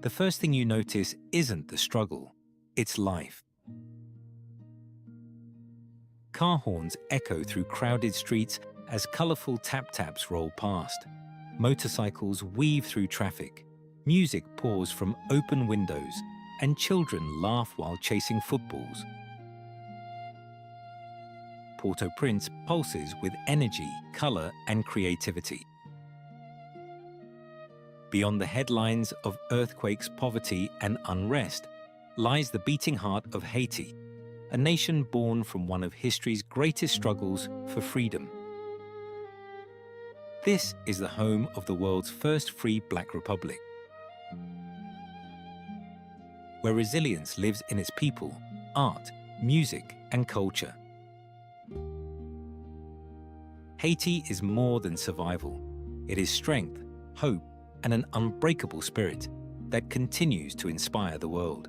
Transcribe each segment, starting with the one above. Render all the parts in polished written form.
the first thing you notice isn't the struggle, it's life. Car horns echo through crowded streets as colorful tap-taps roll past. Motorcycles weave through traffic. Music pours from open windows, and children laugh while chasing footballs. Port-au-Prince pulses with energy, color, and creativity. Beyond the headlines of earthquakes, poverty, and unrest lies the beating heart of Haiti, a nation born from one of history's greatest struggles for freedom. This is the home of the world's first free Black republic, where resilience lives in its people, art, music, and culture. Haiti is more than survival. It is strength, hope, and an unbreakable spirit that continues to inspire the world.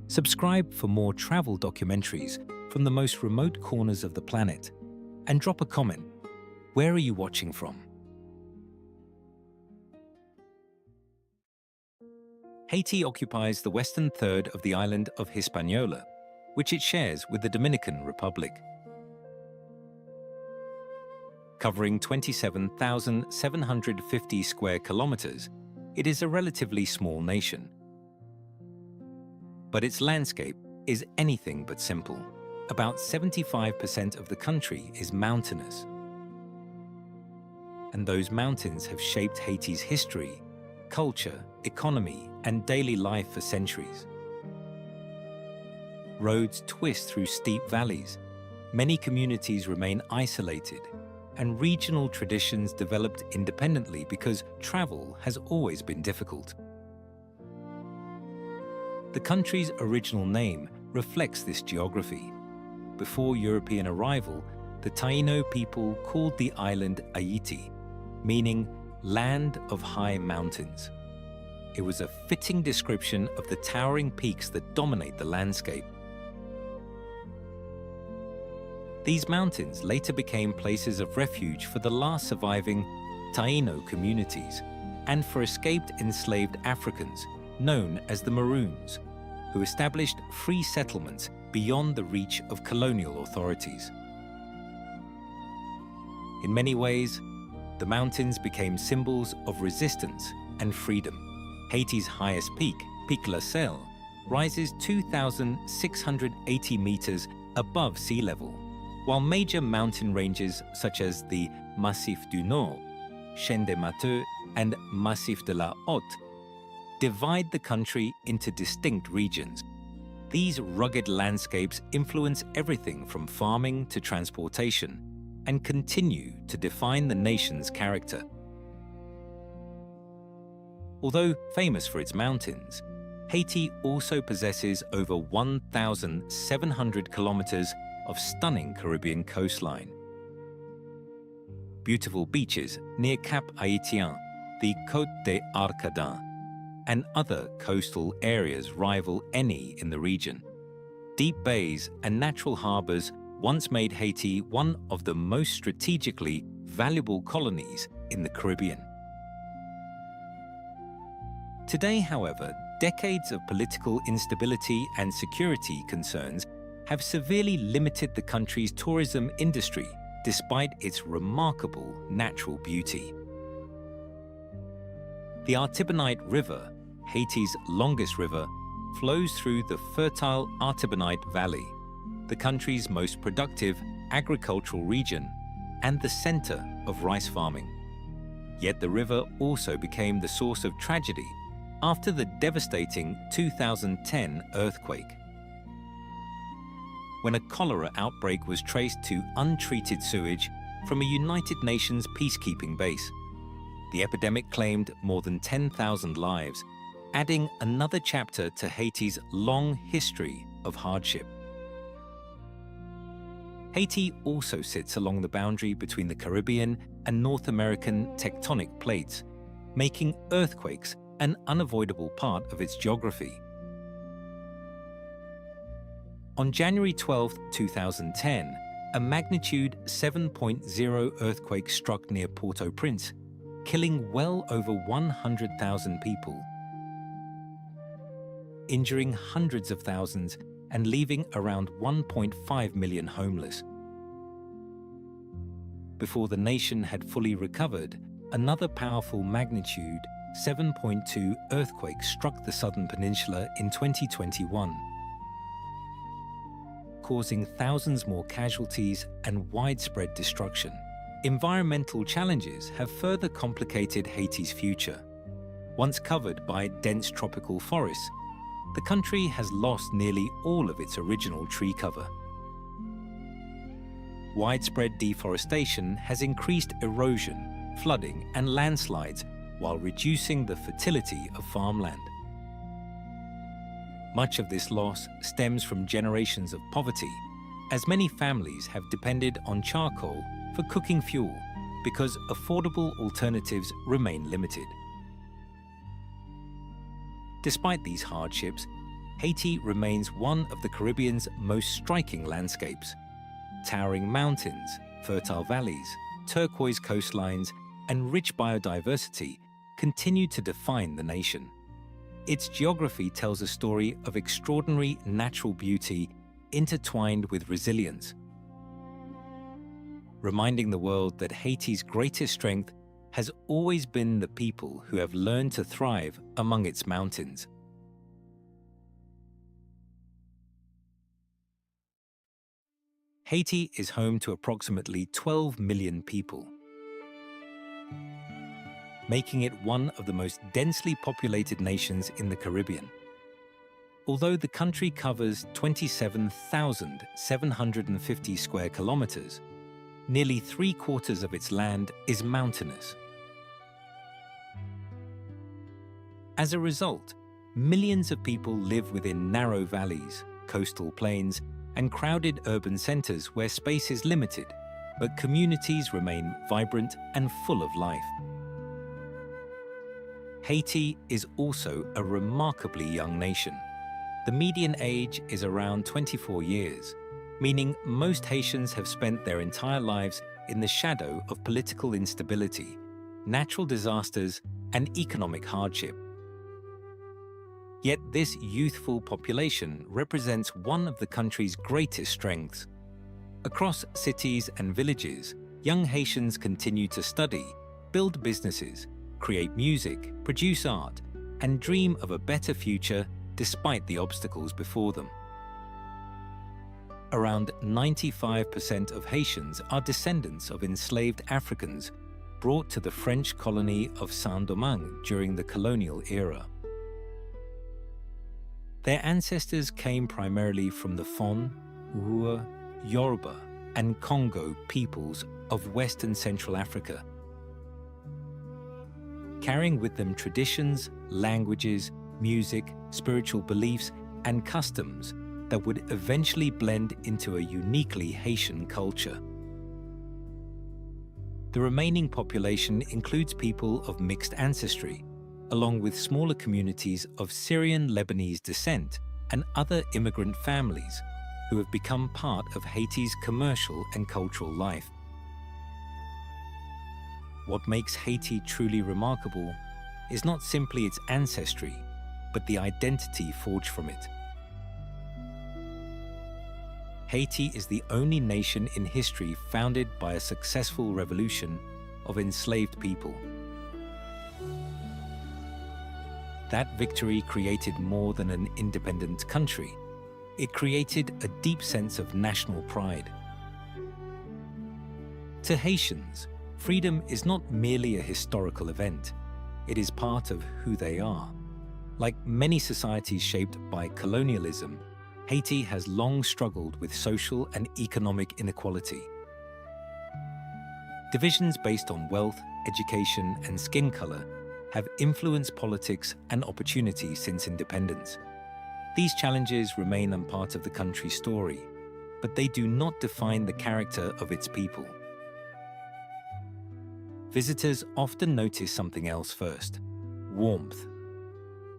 Subscribe for more travel documentaries from the most remote corners of the planet, and drop a comment. Where are you watching from? Haiti occupies the western third of the island of Hispaniola, which it shares with the Dominican Republic. Covering 27,750 square kilometers, it is a relatively small nation. But its landscape is anything but simple. About 75% of the country is mountainous. And those mountains have shaped Haiti's history, culture, economy, and daily life for centuries. Roads twist through steep valleys, many communities remain isolated, and regional traditions developed independently because travel has always been difficult. The country's original name reflects this geography. Before European arrival, the Taino people called the island Haiti, meaning land of high mountains. It was a fitting description of the towering peaks that dominate the landscape. These mountains later became places of refuge for the last surviving Taino communities and for escaped enslaved Africans, known as the Maroons, who established free settlements beyond the reach of colonial authorities. In many ways, the mountains became symbols of resistance and freedom. Haiti's highest peak, Pic La Selle, rises 2,680 meters above sea level, while major mountain ranges such as the Massif du Nord, Chaîne des Matheux, and Massif de la Haute divide the country into distinct regions. These rugged landscapes influence everything from farming to transportation and continue to define the nation's character. Although famous for its mountains, Haiti also possesses over 1,700 kilometers of stunning Caribbean coastline. Beautiful beaches near Cap Haitien, the Côte des Arcadins, and other coastal areas rival any in the region. Deep bays and natural harbors once made Haiti one of the most strategically valuable colonies in the Caribbean. Today, however, decades of political instability and security concerns have severely limited the country's tourism industry despite its remarkable natural beauty. The Artibonite River, Haiti's longest river, flows through the fertile Artibonite Valley, the country's most productive agricultural region and the center of rice farming. Yet the river also became the source of tragedy after the devastating 2010 earthquake, when a cholera outbreak was traced to untreated sewage from a United Nations peacekeeping base. The epidemic claimed more than 10,000 lives, adding another chapter to Haiti's long history of hardship. Haiti also sits along the boundary between the Caribbean and North American tectonic plates, making earthquakes an unavoidable part of its geography. On January 12, 2010, a magnitude 7.0 earthquake struck near Port-au-Prince, killing well over 100,000 people, injuring hundreds of thousands and leaving around 1.5 million homeless. Before the nation had fully recovered, another powerful magnitude 7.2 earthquake struck the southern peninsula in 2021, causing thousands more casualties and widespread destruction. Environmental challenges have further complicated Haiti's future. Once covered by dense tropical forests, the country has lost nearly all of its original tree cover. Widespread deforestation has increased erosion, flooding, and landslides while reducing the fertility of farmland. Much of this loss stems from generations of poverty, as many families have depended on charcoal for cooking fuel because affordable alternatives remain limited. Despite these hardships, Haiti remains one of the Caribbean's most striking landscapes. Towering mountains, fertile valleys, turquoise coastlines, and rich biodiversity continue to define the nation. Its geography tells a story of extraordinary natural beauty intertwined with resilience, reminding the world that Haiti's greatest strength has always been the people who have learned to thrive among its mountains. Haiti is home to approximately 12 million people, making it one of the most densely populated nations in the Caribbean. Although the country covers 27,750 square kilometers, nearly 3/4 of its land is mountainous. As a result, millions of people live within narrow valleys, coastal plains, and crowded urban centers where space is limited, but communities remain vibrant and full of life. Haiti is also a remarkably young nation. The median age is around 24 years, meaning most Haitians have spent their entire lives in the shadow of political instability, natural disasters, and economic hardship. Yet this youthful population represents one of the country's greatest strengths. Across cities and villages, young Haitians continue to study, build businesses, create music, produce art, and dream of a better future despite the obstacles before them. Around 95% of Haitians are descendants of enslaved Africans brought to the French colony of Saint-Domingue during the colonial era. Their ancestors came primarily from the Fon, Rua, Yoruba, and Congo peoples of West and Central Africa, carrying with them traditions, languages, music, spiritual beliefs, and customs that would eventually blend into a uniquely Haitian culture. The remaining population includes people of mixed ancestry, along with smaller communities of Syrian Lebanese descent and other immigrant families who have become part of Haiti's commercial and cultural life. What makes Haiti truly remarkable is not simply its ancestry, but the identity forged from it. Haiti is the only nation in history founded by a successful revolution of enslaved people. That victory created more than an independent country. It created a deep sense of national pride. To Haitians, freedom is not merely a historical event. It is part of who they are. Like many societies shaped by colonialism, Haiti has long struggled with social and economic inequality. Divisions based on wealth, education, and skin color have influenced politics and opportunity since independence. These challenges remain a part of the country's story, but they do not define the character of its people. Visitors often notice something else first: warmth.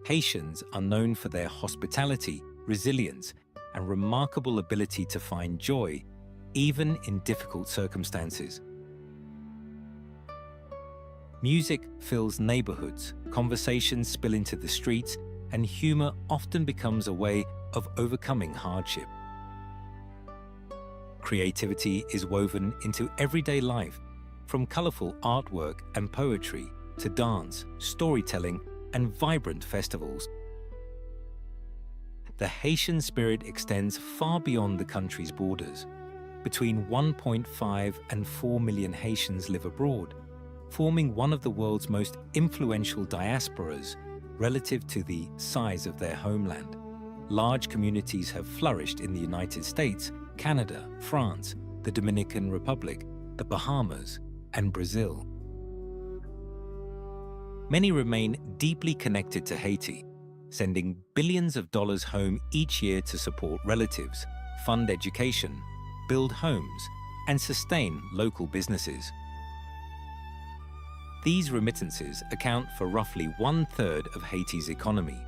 Haitians are known for their hospitality, resilience, and remarkable ability to find joy even in difficult circumstances. Music fills neighborhoods, conversations spill into the streets, and humor often becomes a way of overcoming hardship. Creativity is woven into everyday life, from colorful artwork and poetry to dance, storytelling, and vibrant festivals. The Haitian spirit extends far beyond the country's borders. Between 1.5 and 4 million Haitians live abroad, forming one of the world's most influential diasporas relative to the size of their homeland. Large communities have flourished in the United States, Canada, France, the Dominican Republic, the Bahamas, and Brazil. Many remain deeply connected to Haiti, sending billions of dollars home each year to support relatives, fund education, build homes, and sustain local businesses. These remittances account for roughly 1/3 of Haiti's economy,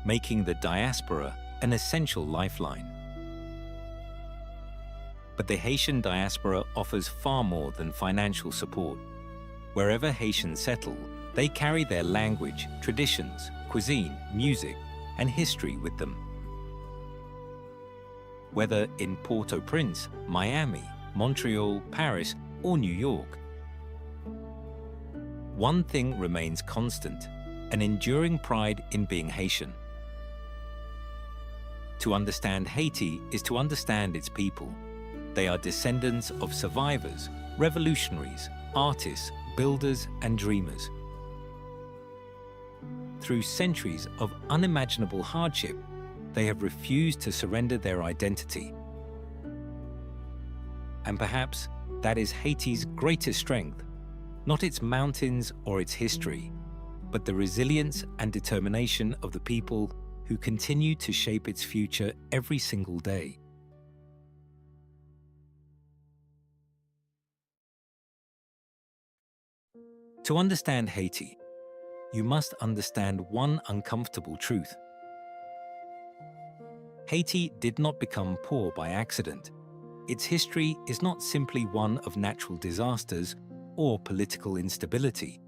making the diaspora an essential lifeline. But the Haitian diaspora offers far more than financial support. Wherever Haitians settle, they carry their language, traditions, cuisine, music, and history with them. Whether in Port-au-Prince, Miami, Montreal, Paris, or New York, one thing remains constant: an enduring pride in being Haitian. To understand Haiti is to understand its people. They are descendants of survivors, revolutionaries, artists, builders, and dreamers. Through centuries of unimaginable hardship, they have refused to surrender their identity. And perhaps that is Haiti's greatest strength, not its mountains or its history, but the resilience and determination of the people who continue to shape its future every single day. To understand Haiti, you must understand one uncomfortable truth. Haiti did not become poor by accident. Its history is not simply one of natural disasters or political instability.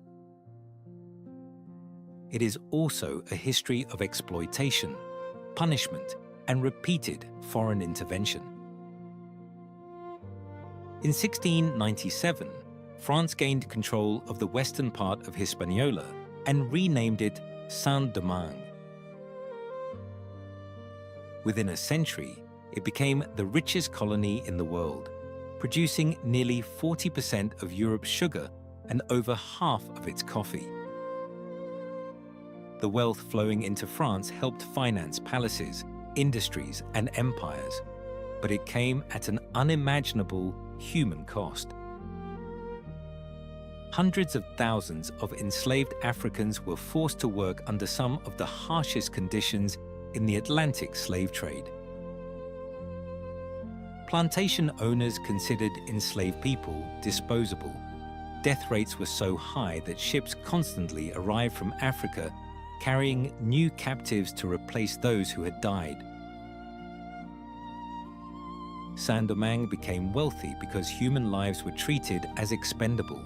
It is also a history of exploitation, punishment, and repeated foreign intervention. In 1697, France gained control of the western part of Hispaniola and renamed it Saint-Domingue. Within a century, it became the richest colony in the world, producing nearly 40% of Europe's sugar and over half of its coffee. The wealth flowing into France helped finance palaces, industries, and empires, but it came at an unimaginable human cost. Hundreds of thousands of enslaved Africans were forced to work under some of the harshest conditions in the Atlantic slave trade. Plantation owners considered enslaved people disposable. Death rates were so high that ships constantly arrived from Africa carrying new captives to replace those who had died. Saint-Domingue became wealthy because human lives were treated as expendable.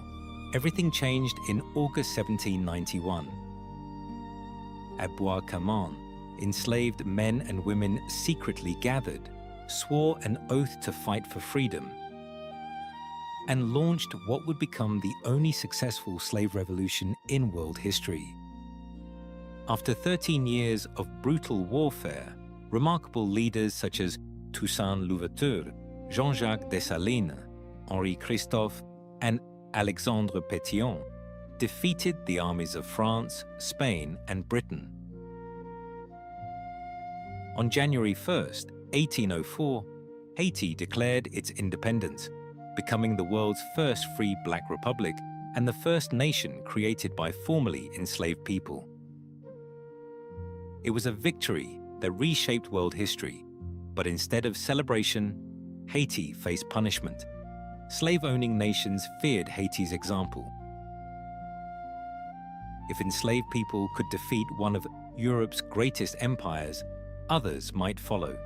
Everything changed in August 1791. At Bois-Camon, enslaved men and women secretly gathered, swore an oath to fight for freedom, and launched what would become the only successful slave revolution in world history. After 13 years of brutal warfare, remarkable leaders such as Toussaint Louverture, Jean-Jacques Dessalines, Henri Christophe, and Alexandre Pétion defeated the armies of France, Spain, and Britain. On January 1st, 1804, Haiti declared its independence, becoming the world's first free black republic and the first nation created by formerly enslaved people. It was a victory that reshaped world history, but instead of celebration, Haiti faced punishment. Slave-owning nations feared Haiti's example. If enslaved people could defeat one of Europe's greatest empires, others might follow.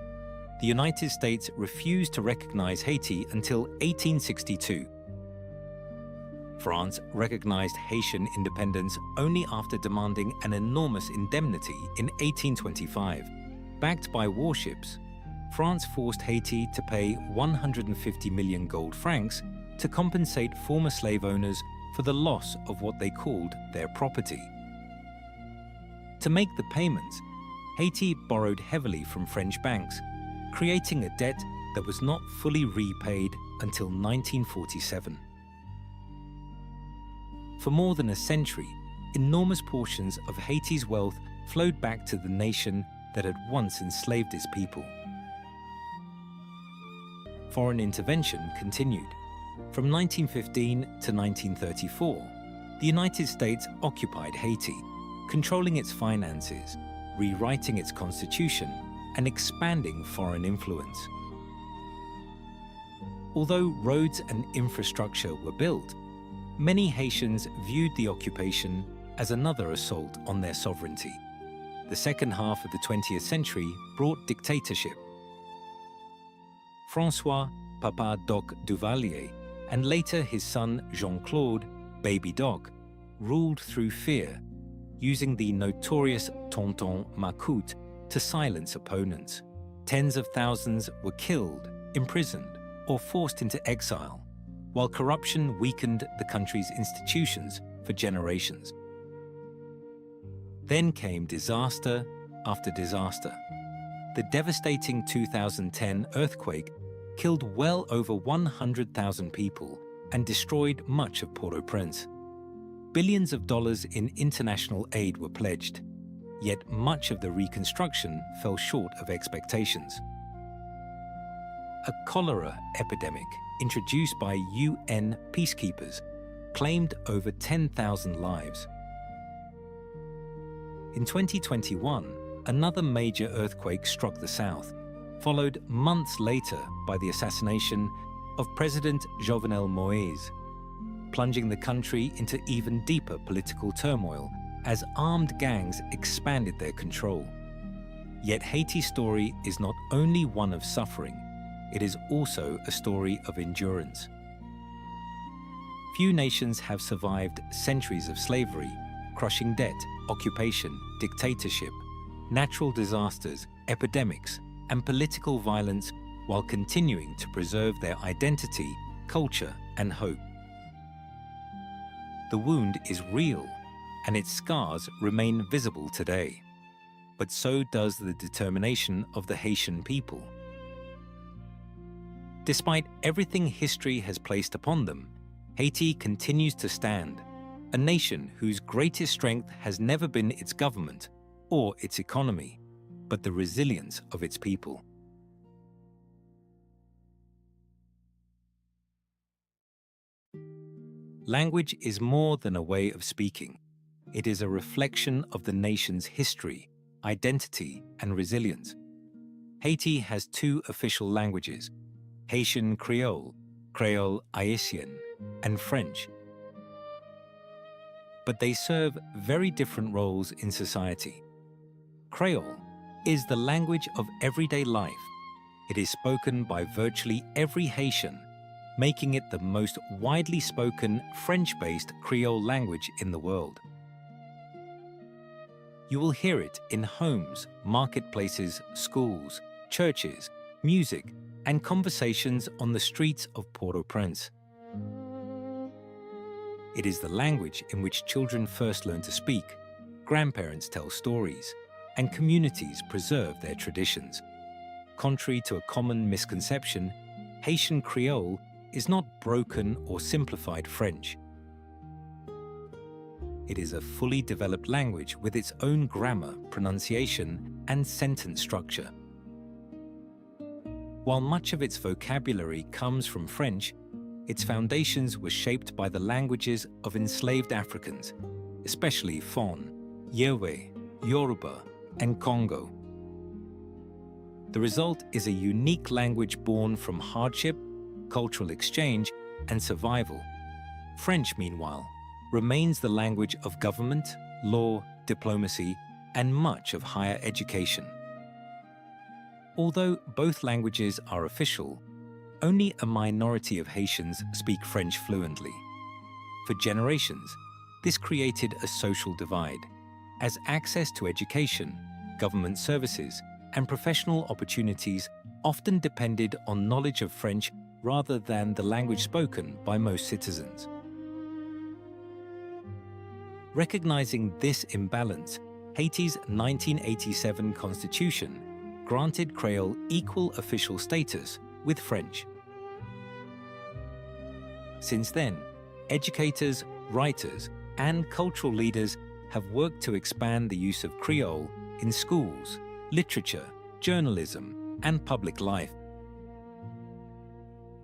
the United States refused to recognize Haiti until 1862. France recognized Haitian independence only after demanding an enormous indemnity in 1825. Backed by warships, France forced Haiti to pay 150 million gold francs to compensate former slave owners for the loss of what they called their property. To make the payments, Haiti borrowed heavily from French banks, creating a debt that was not fully repaid until 1947. For more than a century, enormous portions of Haiti's wealth flowed back to the nation that had once enslaved its people. Foreign intervention continued. From 1915 to 1934, the United States occupied Haiti, controlling its finances, rewriting its constitution, and expanding foreign influence. Although roads and infrastructure were built, many Haitians viewed the occupation as another assault on their sovereignty. The second half of the 20th century brought dictatorship. François Papa Doc Duvalier and later his son Jean-Claude Baby Doc ruled through fear, using the notorious Tonton Macoute to silence opponents. Tens of thousands were killed, imprisoned, or forced into exile, while corruption weakened the country's institutions for generations. Then came disaster after disaster. The devastating 2010 earthquake killed well over 100,000 people and destroyed much of Port-au-Prince. Billions of dollars in international aid were pledged, yet much of the reconstruction fell short of expectations. A cholera epidemic introduced by UN peacekeepers claimed over 10,000 lives. In 2021, another major earthquake struck the south, followed months later by the assassination of President Jovenel Moïse, plunging the country into even deeper political turmoil as armed gangs expanded their control. Yet Haiti's story is not only one of suffering, it is also a story of endurance. Few nations have survived centuries of slavery, crushing debt, occupation, dictatorship, natural disasters, epidemics, and political violence while continuing to preserve their identity, culture, and hope. The wound is real, and its scars remain visible today. But so does the determination of the Haitian people. Despite everything history has placed upon them, Haiti continues to stand, a nation whose greatest strength has never been its government or its economy, but the resilience of its people. Language is more than a way of speaking. It is a reflection of the nation's history, identity, and resilience. Haiti has two official languages, Haitian Creole, Creole Haitian, and French. But they serve very different roles in society. Creole is the language of everyday life. It is spoken by virtually every Haitian, making it the most widely spoken French-based Creole language in the world. You will hear it in homes, marketplaces, schools, churches, music, and conversations on the streets of Port-au-Prince. It is the language in which children first learn to speak, grandparents tell stories, and communities preserve their traditions. Contrary to a common misconception, Haitian Creole is not broken or simplified French. It is a fully developed language with its own grammar, pronunciation, and sentence structure. While much of its vocabulary comes from French, its foundations were shaped by the languages of enslaved Africans, especially Fon, Yewe, Yoruba, and Congo. The result is a unique language born from hardship, cultural exchange, and survival. French, meanwhile, remains the language of government, law, diplomacy, and much of higher education. Although both languages are official, only a minority of Haitians speak French fluently. For generations, this created a social divide, as access to education, government services, and professional opportunities often depended on knowledge of French rather than the language spoken by most citizens. Recognizing this imbalance, Haiti's 1987 constitution granted Creole equal official status with French. Since then, educators, writers, and cultural leaders have worked to expand the use of Creole in schools, literature, journalism, and public life.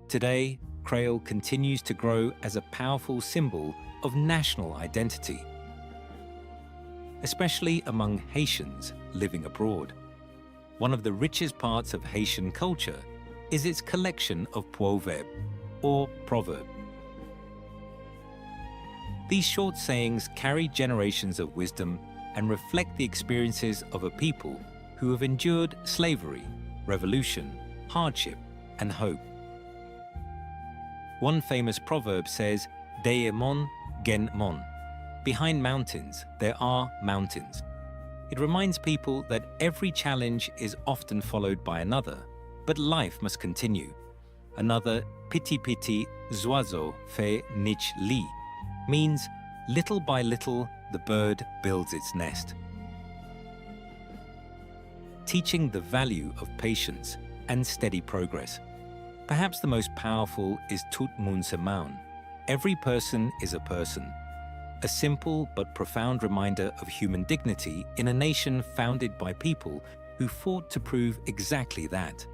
Today, Creole continues to grow as a powerful symbol of national identity, especially among Haitians living abroad. One of the richest parts of Haitian culture is its collection of proverbs, or proverbs. These short sayings carry generations of wisdom and reflect the experiences of a people who have endured slavery, revolution, hardship, and hope. One famous proverb says, "Derrière mon, gen mon." Behind mountains, there are mountains. It reminds people that every challenge is often followed by another, but life must continue. Another "Piti piti oiseau fait niche lit" means little by little the bird builds its nest. Teaching the value of patience and steady progress. Perhaps the most powerful is Tout monde se maun. Every person is a person. A simple but profound reminder of human dignity in a nation founded by people who fought to prove exactly that.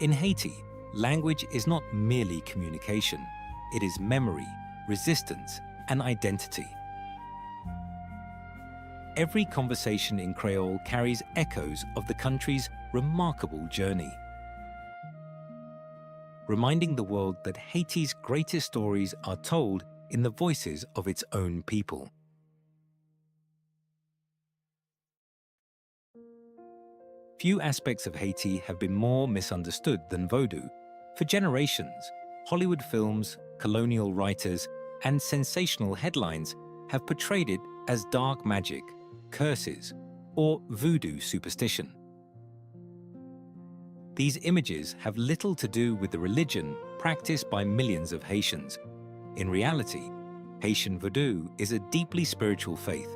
In Haiti, language is not merely communication. It is memory, resistance, and identity. Every conversation in Creole carries echoes of the country's remarkable journey, reminding the world that Haiti's greatest stories are told in the voices of its own people. Few aspects of Haiti have been more misunderstood than Vodou. For generations, Hollywood films, colonial writers, and sensational headlines have portrayed it as dark magic, curses, or voodoo superstition. These images have little to do with the religion practiced by millions of Haitians. In reality, Haitian voodoo is a deeply spiritual faith,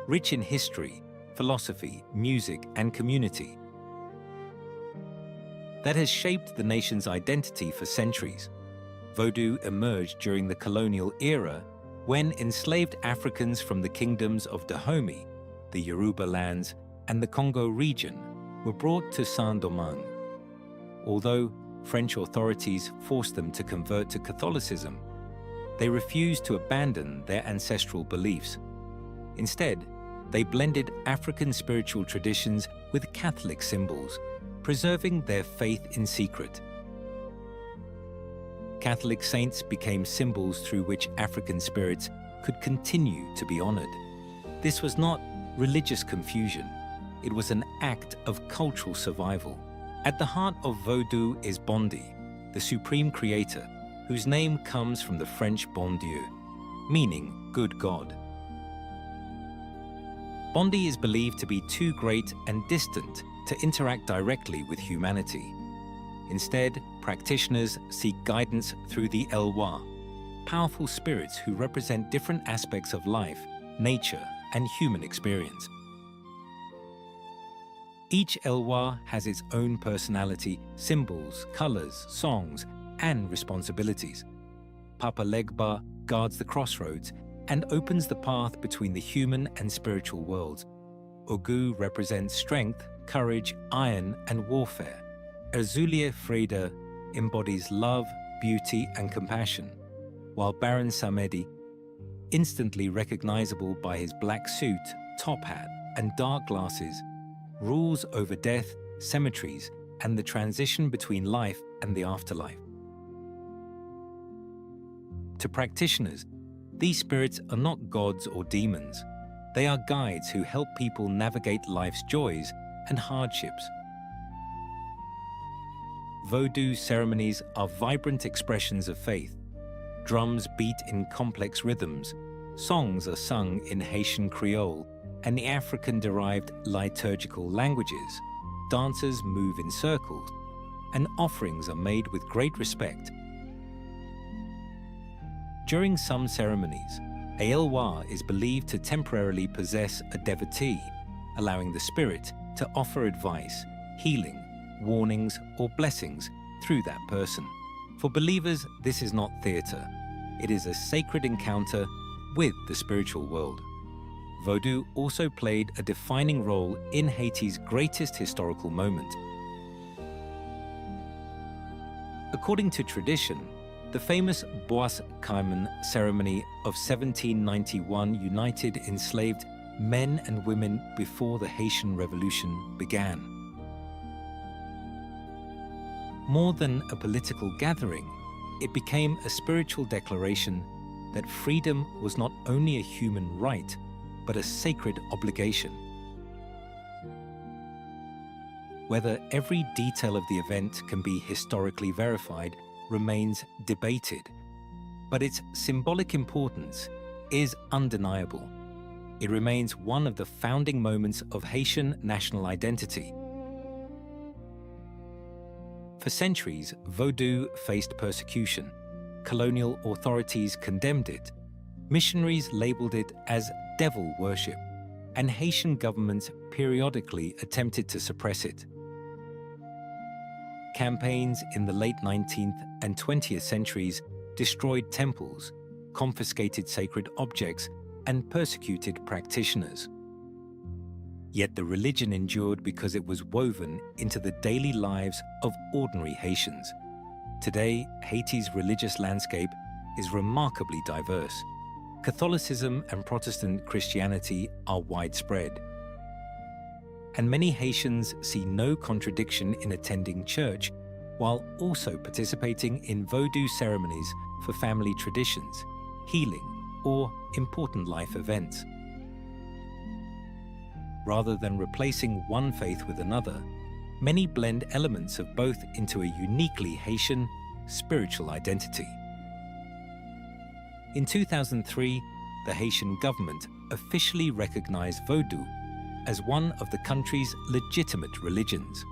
rich in history, philosophy, music, and community, that has shaped the nation's identity for centuries. Vodou emerged during the colonial era when enslaved Africans from the kingdoms of Dahomey, the Yoruba lands, and the Congo region were brought to Saint-Domingue. Although French authorities forced them to convert to Catholicism, they refused to abandon their ancestral beliefs. Instead, they blended African spiritual traditions with Catholic symbols, preserving their faith in secret. Catholic saints became symbols through which African spirits could continue to be honored. This was not religious confusion. It was an act of cultural survival. At the heart of Vodou is Bondy, the supreme creator, whose name comes from the French bon Dieu, meaning good God. Bondy is believed to be too great and distant to interact directly with humanity. Instead, practitioners seek guidance through the Eloi, powerful spirits who represent different aspects of life, nature, and human experience. Each Eloi has its own personality, symbols, colors, songs, and responsibilities. Papa Legba guards the crossroads and opens the path between the human and spiritual worlds. Ogu represents strength, courage, iron, and warfare. Erzulie Freda embodies love, beauty, and compassion, while Baron Samedi, instantly recognizable by his black suit, top hat, and dark glasses, rules over death, cemeteries, and the transition between life and the afterlife. To practitioners, these spirits are not gods or demons. They are guides who help people navigate life's joys and hardships. Vodou ceremonies are vibrant expressions of faith. Drums beat in complex rhythms, songs are sung in Haitian Creole and the African-derived liturgical languages, dancers move in circles, and offerings are made with great respect. During some ceremonies, a Elwa is believed to temporarily possess a devotee, allowing the spirit to offer advice, healing, warnings, or blessings through that person. For believers, this is not theatre. It is a sacred encounter with the spiritual world. Vodou also played a defining role in Haiti's greatest historical moment. According to tradition, the famous Bois Caiman ceremony of 1791 united enslaved men and women before the Haitian Revolution began. More than a political gathering, it became a spiritual declaration that freedom was not only a human right, but a sacred obligation. Whether every detail of the event can be historically verified remains debated, but its symbolic importance is undeniable. It remains one of the founding moments of Haitian national identity. For centuries, Vodou faced persecution. Colonial authorities condemned it. Missionaries labeled it as devil worship, and Haitian governments periodically attempted to suppress it. Campaigns in the late 19th and 20th centuries destroyed temples, confiscated sacred objects, and persecuted practitioners. Yet the religion endured because it was woven into the daily lives of ordinary Haitians. Today, Haiti's religious landscape is remarkably diverse. Catholicism and Protestant Christianity are widespread, and many Haitians see no contradiction in attending church while also participating in Vodou ceremonies for family traditions, healing, or important life events. Rather than replacing one faith with another, many blend elements of both into a uniquely Haitian spiritual identity. In 2003, the Haitian government officially recognized Vodou as one of the country's legitimate religions,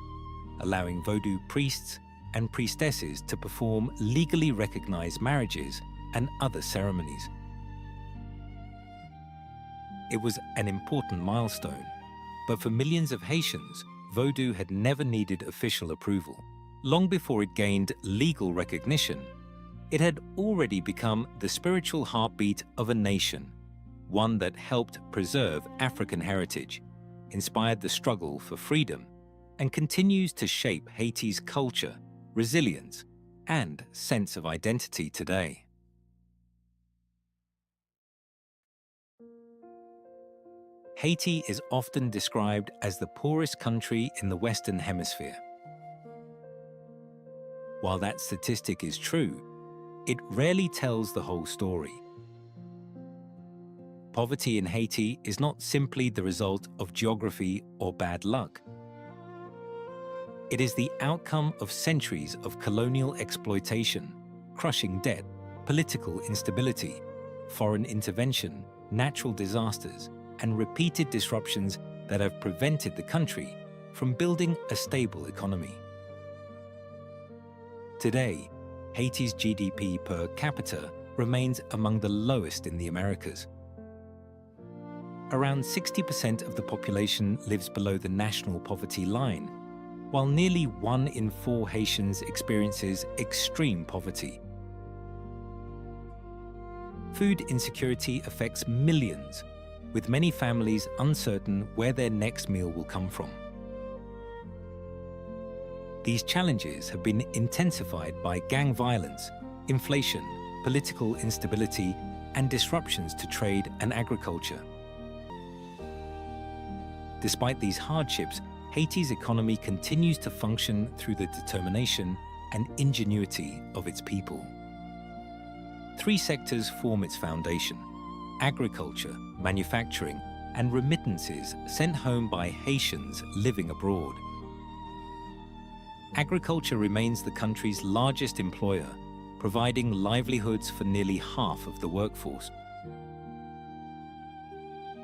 allowing Vodou priests and priestesses to perform legally recognized marriages and other ceremonies. It was an important milestone, but for millions of Haitians, Vodou had never needed official approval. Long before it gained legal recognition, it had already become the spiritual heartbeat of a nation, one that helped preserve African heritage, inspired the struggle for freedom, and continues to shape Haiti's culture, resilience, and sense of identity today. Haiti is often described as the poorest country in the Western Hemisphere. While that statistic is true, it rarely tells the whole story. Poverty in Haiti is not simply the result of geography or bad luck. It is the outcome of centuries of colonial exploitation, crushing debt, political instability, foreign intervention, natural disasters, and repeated disruptions that have prevented the country from building a stable economy. Today, Haiti's GDP per capita remains among the lowest in the Americas. Around 60% of the population lives below the national poverty line, while nearly 1 in 4 Haitians experiences extreme poverty. Food insecurity affects millions, with many families uncertain where their next meal will come from. These challenges have been intensified by gang violence, inflation, political instability, and disruptions to trade and agriculture. Despite these hardships, Haiti's economy continues to function through the determination and ingenuity of its people. 3 sectors form its foundation: agriculture, manufacturing, and remittances sent home by Haitians living abroad. Agriculture remains the country's largest employer, providing livelihoods for nearly half of the workforce.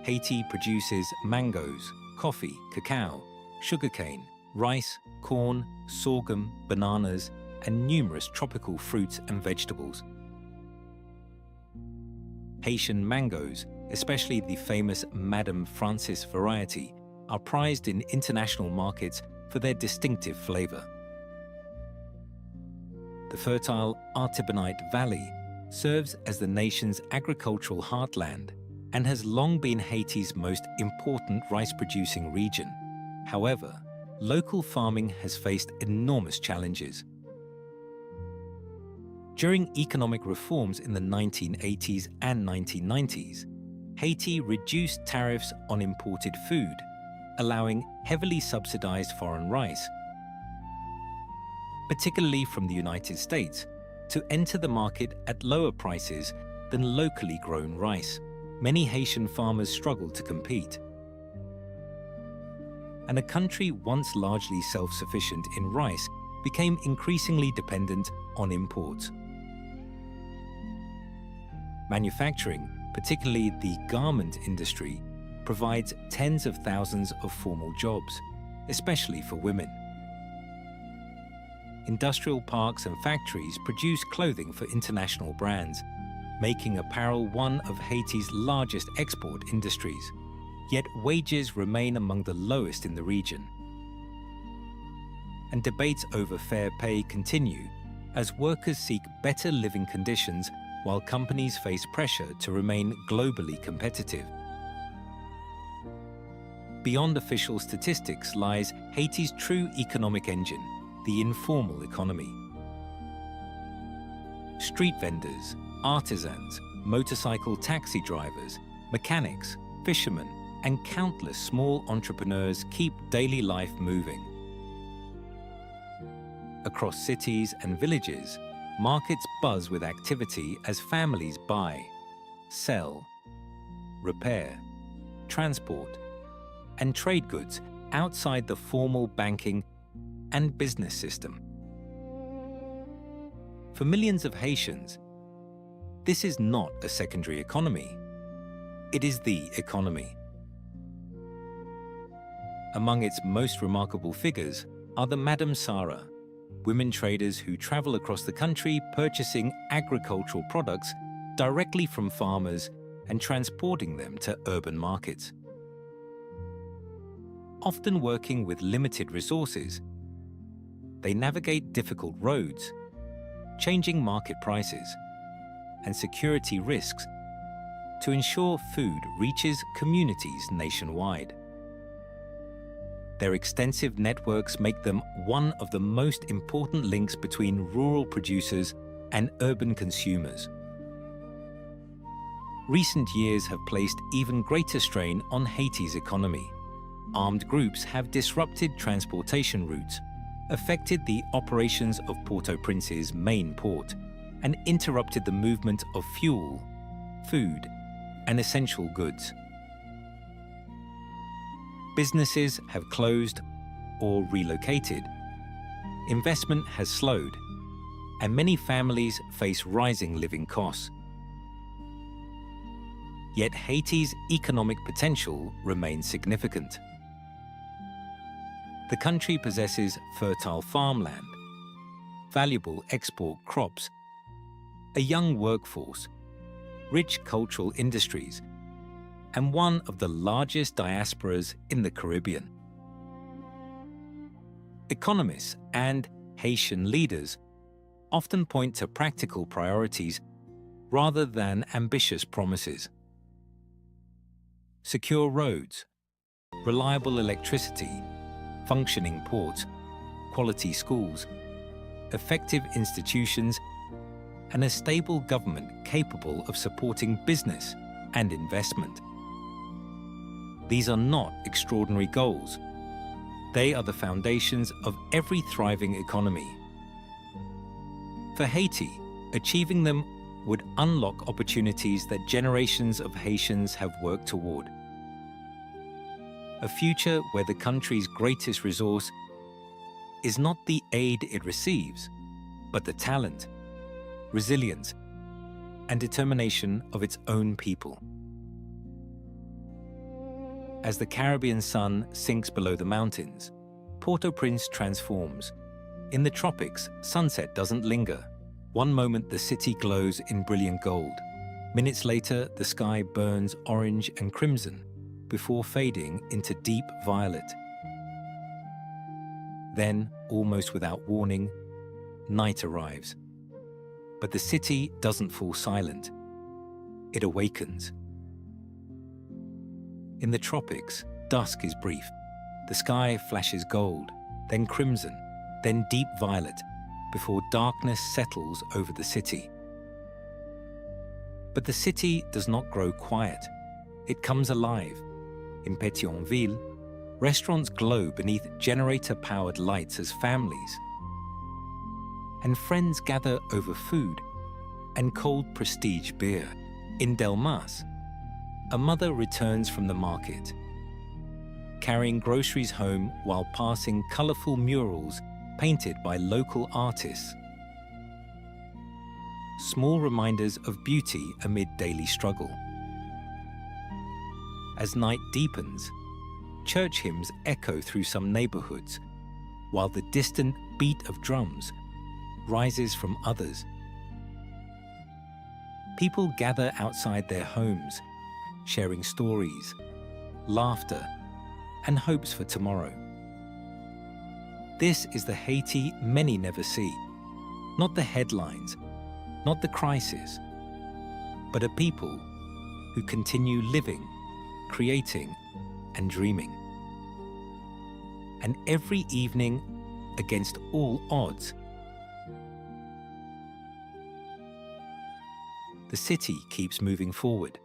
Haiti produces mangoes, coffee, cacao, sugarcane, rice, corn, sorghum, bananas, and numerous tropical fruits and vegetables. Haitian mangoes, especially the famous Madame Francis variety, are prized in international markets for their distinctive flavor. The fertile Artibonite Valley serves as the nation's agricultural heartland and has long been Haiti's most important rice-producing region. However, local farming has faced enormous challenges. During economic reforms in the 1980s and 1990s, Haiti reduced tariffs on imported food, allowing heavily subsidized foreign rice, particularly from the United States, to enter the market at lower prices than locally grown rice. Many Haitian farmers struggled to compete. And a country once largely self-sufficient in rice became increasingly dependent on imports. Manufacturing, particularly the garment industry, provides tens of thousands of formal jobs, especially for women. Industrial parks and factories produce clothing for international brands, making apparel one of Haiti's largest export industries. Yet wages remain among the lowest in the region. And debates over fair pay continue as workers seek better living conditions while companies face pressure to remain globally competitive. Beyond official statistics lies Haiti's true economic engine, the informal economy. Street vendors, artisans, motorcycle taxi drivers, mechanics, fishermen, and countless small entrepreneurs keep daily life moving. Across cities and villages, markets buzz with activity as families buy, sell, repair, transport, and trade goods outside the formal banking and business system. For millions of Haitians, this is not a secondary economy. It is the economy. Among its most remarkable figures are the Madame Sarah, women traders who travel across the country purchasing agricultural products directly from farmers and transporting them to urban markets. Often working with limited resources, they navigate difficult roads, changing market prices, and security risks to ensure food reaches communities nationwide. Their extensive networks make them one of the most important links between rural producers and urban consumers. Recent years have placed even greater strain on Haiti's economy. Armed groups have disrupted transportation routes, affected the operations of Port-au-Prince's main port, and interrupted the movement of fuel, food, and essential goods. Businesses have closed or relocated. Investment has slowed, and many families face rising living costs. Yet Haiti's economic potential remains significant. The country possesses fertile farmland, valuable export crops, a young workforce, rich cultural industries, and one of the largest diasporas in the Caribbean. Economists and Haitian leaders often point to practical priorities rather than ambitious promises. Secure roads, reliable electricity, functioning ports, quality schools, effective institutions, and a stable government capable of supporting business and investment. These are not extraordinary goals. They are the foundations of every thriving economy. For Haiti, achieving them would unlock opportunities that generations of Haitians have worked toward. A future where the country's greatest resource is not the aid it receives, but the talent, resilience, and determination of its own people. As the Caribbean sun sinks below the mountains, Port-au-Prince transforms. In the tropics, sunset doesn't linger. One moment the city glows in brilliant gold. Minutes later, the sky burns orange and crimson before fading into deep violet. Then, almost without warning, night arrives. But the city doesn't fall silent. It awakens. In the tropics, dusk is brief. The sky flashes gold, then crimson, then deep violet, before darkness settles over the city. But the city does not grow quiet. It comes alive. In Pétionville, restaurants glow beneath generator-powered lights as families, and friends gather over food and cold prestige beer. In Delmas, a mother returns from the market, carrying groceries home while passing colorful murals painted by local artists. Small reminders of beauty amid daily struggle. As night deepens, church hymns echo through some neighborhoods, while the distant beat of drums rises from others. People gather outside their homes, sharing stories, laughter, and hopes for tomorrow. This is the Haiti many never see. Not the headlines, not the crisis, but a people who continue living, creating, and dreaming. And every evening, against all odds, the city keeps moving forward.